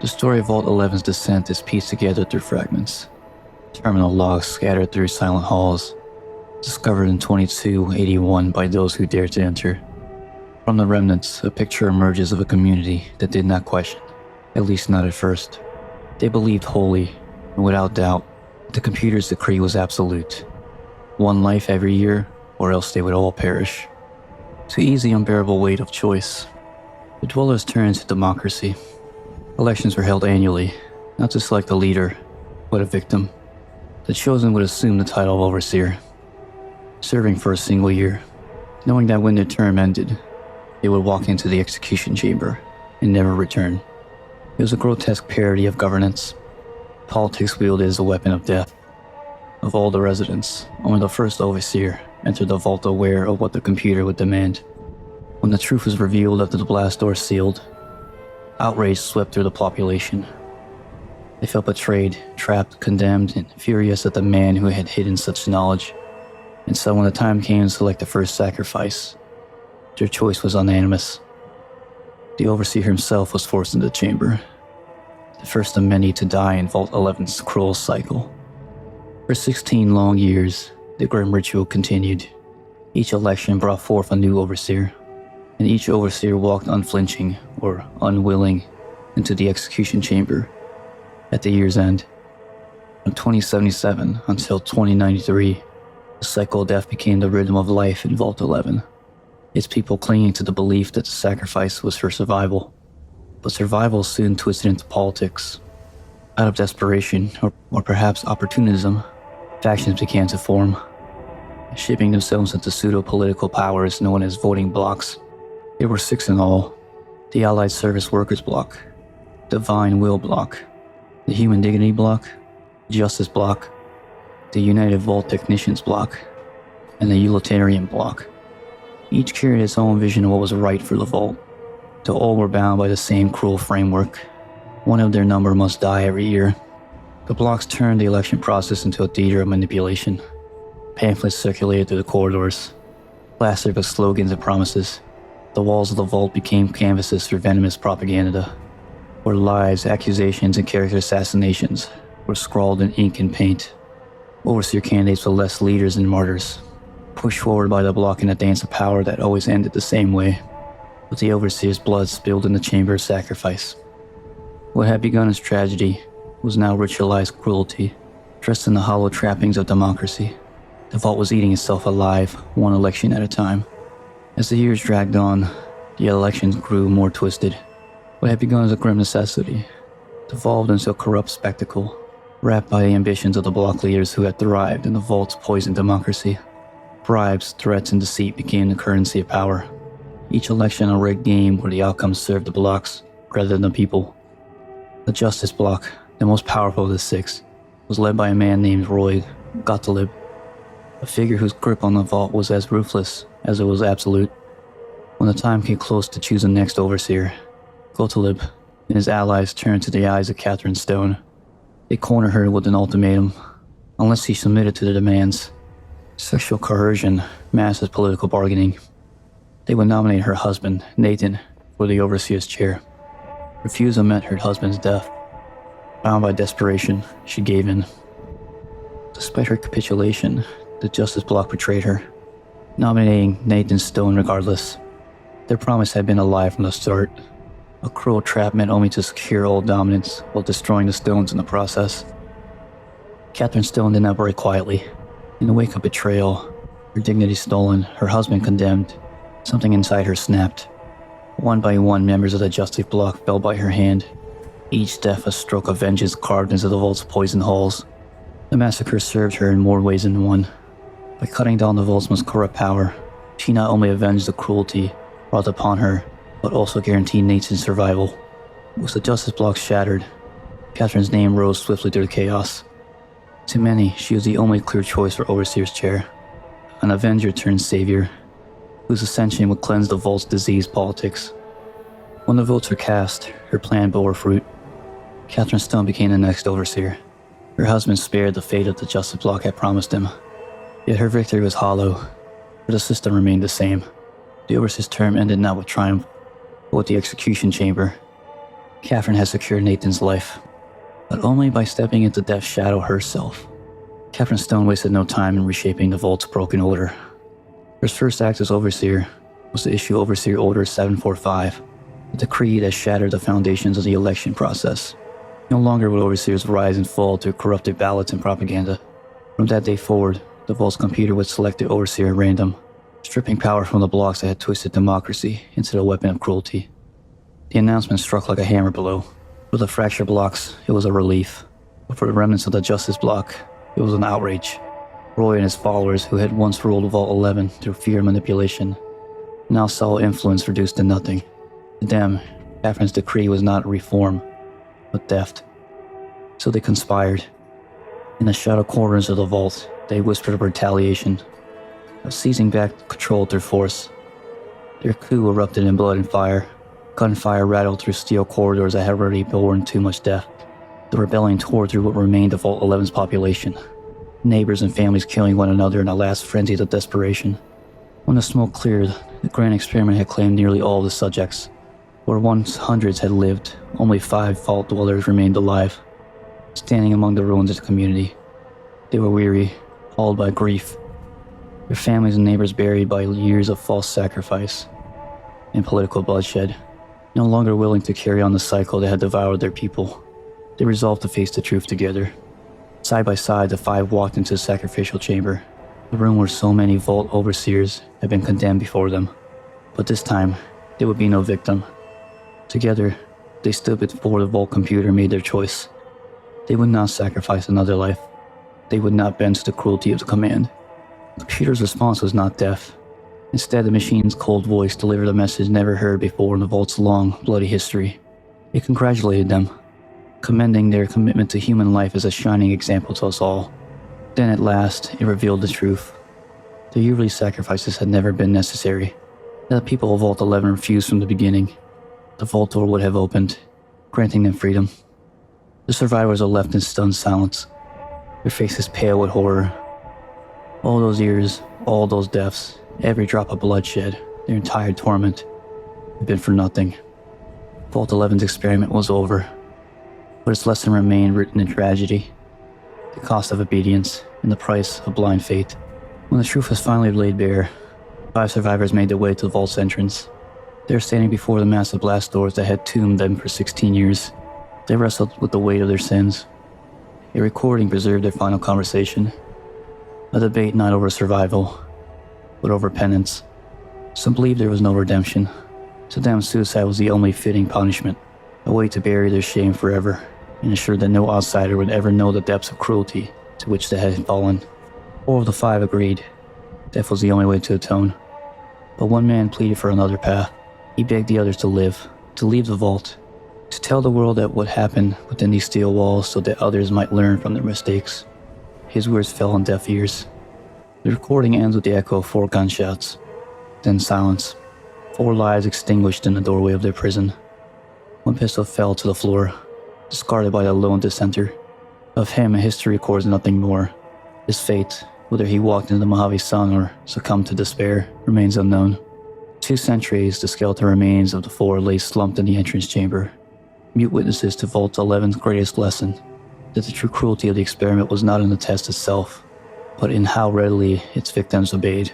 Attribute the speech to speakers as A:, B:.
A: The story of Vault 11's descent is pieced together through fragments. Terminal logs scattered through silent halls, discovered in 2281 by those who dared to enter. From the remnants, a picture emerges of a community that did not question, at least not at first. They believed wholly, and without doubt, that the computer's decree was absolute. One life every year, or else they would all perish. To ease the unbearable weight of choice, the dwellers turned to democracy. Elections were held annually, not to select a leader, but a victim. The chosen would assume the title of overseer, serving for a single year, knowing that when their term ended, they would walk into the execution chamber and never return. It was a grotesque parody of governance. Politics wielded as a weapon of death. Of all the residents, only the first overseer entered the vault aware of what the computer would demand. When the truth was revealed after the blast door sealed, outrage swept through the population. They felt betrayed, trapped, condemned, and furious at the man who had hidden such knowledge. And so when the time came to select the first sacrifice, their choice was unanimous. The overseer himself was forced into the chamber, the first of many to die in Vault 11's cruel cycle. For 16 long years, the grim ritual continued. Each election brought forth a new overseer, and each overseer walked unflinching, or unwilling, into the execution chamber at the year's end. From 2077 until 2093, the cycle of death became the rhythm of life in Vault 11. Its people clinging to the belief that the sacrifice was for survival. But survival soon twisted into politics. Out of desperation, or perhaps opportunism, factions began to form, shaping themselves into pseudo-political powers known as voting blocs. There were 6 in all: the Allied Service Workers Bloc, Divine Will Bloc, the Human Dignity Bloc, Justice Bloc, the United Vault Technicians Bloc, and the Utilitarian Bloc. Each carried its own vision of what was right for the Vault, though all were bound by the same cruel framework. One of their number must die every year. The blocks turned the election process into a theater of manipulation. Pamphlets circulated through the corridors, plastered with slogans and promises. The walls of the Vault became canvases for venomous propaganda, where lies, accusations, and character assassinations were scrawled in ink and paint. Overseer candidates were less leaders than martyrs, pushed forward by the bloc in a dance of power that always ended the same way, with the overseer's blood spilled in the chamber of sacrifice. What had begun as tragedy was now ritualized cruelty, dressed in the hollow trappings of democracy. The Vault was eating itself alive, one election at a time. As the years dragged on, the elections grew more twisted. What had begun as a grim necessity devolved into a corrupt spectacle, wrapped by the ambitions of the bloc leaders who had thrived in the Vault's poisoned democracy. Bribes, threats, and deceit became the currency of power. Each election a rigged game where the outcome served the blocs rather than the people. The Justice Bloc, the most powerful of the 6, was led by a man named Roy Gottlieb, a figure whose grip on the Vault was as ruthless as it was absolute. When the time came close to choose the next overseer, Gottlieb and his allies turned to the eyes of Catherine Stone. They cornered her with an ultimatum. Unless she submitted to their demands, sexual coercion, massive political bargaining, they would nominate her husband, Nathan, for the overseer's chair. Refusal meant her husband's death. Bound by desperation, she gave in. Despite her capitulation, the Justice Bloc betrayed her, nominating Nathan Stone regardless. Their promise had been a lie from the start, a cruel trap meant only to secure old dominance while destroying the Stones in the process. Catherine Stone did not break quietly. In the wake of betrayal, her dignity stolen, her husband condemned, something inside her snapped. One by one, members of the Justice Bloc fell by her hand, each death a stroke of vengeance carved into the Vault's poison halls. The massacre served her in more ways than one. By cutting down the Vault's most corrupt power, she not only avenged the cruelty brought upon her, but also guaranteed Nathan's survival. With the Justice Bloc shattered, Catherine's name rose swiftly through the chaos. To many, she was the only clear choice for Overseer's chair, an avenger turned savior, whose ascension would cleanse the Vault's diseased politics. When the votes were cast, her plan bore fruit. Catherine Stone became the next overseer. Her husband spared the fate of the Justice Bloc had promised him. Yet her victory was hollow, for the system remained the same. The overseer's term ended not with triumph, but with the execution chamber. Catherine had secured Nathan's life, but only by stepping into Death's shadow herself. Catherine Stone wasted no time in reshaping the Vault's broken order. Her first act as Overseer was to issue Overseer Order 745, a decree that shattered the foundations of the election process. No longer would Overseers rise and fall through corrupted ballots and propaganda. From that day forward, the Vault's computer would select the Overseer at random, stripping power from the blocks that had twisted democracy into the weapon of cruelty. The announcement struck like a hammer blow. For the fractured blocks, it was a relief, but for the remnants of the Justice Block, it was an outrage. Roy and his followers, who had once ruled Vault 11 through fear and manipulation, now saw influence reduced to nothing. To them, Catherine's decree was not reform, but theft. So they conspired. In the shadow corners of the vault, they whispered of retaliation, of seizing back control through force. Their coup erupted in blood and fire. Gunfire rattled through steel corridors that had already borne too much death. The rebellion tore through what remained of Vault 11's population, neighbors and families killing one another in a last frenzy of desperation. When the smoke cleared, the grand experiment had claimed nearly all the subjects. Where once hundreds had lived, only 5 Vault dwellers remained alive, standing among the ruins of the community. They were weary, hauled by grief, their families and neighbors buried by years of false sacrifice and political bloodshed. No longer willing to carry on the cycle that had devoured their people, they resolved to face the truth together. Side by side, the 5 walked into the sacrificial chamber, the room where so many Vault Overseers had been condemned before them. But this time, there would be no victim. Together, they stood before the Vault computer and made their choice. They would not sacrifice another life. They would not bend to the cruelty of the command. The computer's response was not death. Instead, the machine's cold voice delivered a message never heard before in the Vault's long, bloody history. It congratulated them, commending their commitment to human life as a shining example to us all. Then at last, it revealed the truth. The yearly sacrifices had never been necessary. The people of Vault 11 refused from the beginning. The Vault door would have opened, granting them freedom. The survivors are left in stunned silence, their faces pale with horror. All those years, all those deaths, every drop of bloodshed, their entire torment, had been for nothing. Vault 11's experiment was over, but its lesson remained written in tragedy, the cost of obedience, and the price of blind faith. When the truth was finally laid bare, 5 survivors made their way to the Vault's entrance. They were standing before the massive blast doors that had tombed them for 16 years. They wrestled with the weight of their sins. A recording preserved their final conversation, a debate not over survival, but over penance. Some believed there was no redemption. To them, suicide was the only fitting punishment, a way to bury their shame forever, and ensure that no outsider would ever know the depths of cruelty to which they had fallen. 4 of the 5 agreed. Death was the only way to atone. But one man pleaded for another path. He begged the others to live, to leave the vault, to tell the world that what happened within these steel walls so that others might learn from their mistakes. His words fell on deaf ears. The recording ends with the echo of 4 gunshots, then silence. 4 lives extinguished in the doorway of their prison. 1 pistol fell to the floor, discarded by the lone dissenter. Of him, history records nothing more. His fate, whether he walked into the Mojave sun or succumbed to despair, remains unknown. 2 centuries, the skeleton remains of the 4 lay slumped in the entrance chamber, mute witnesses to Vault 11's greatest lesson, that the true cruelty of the experiment was not in the test itself, but in how readily its victims obeyed.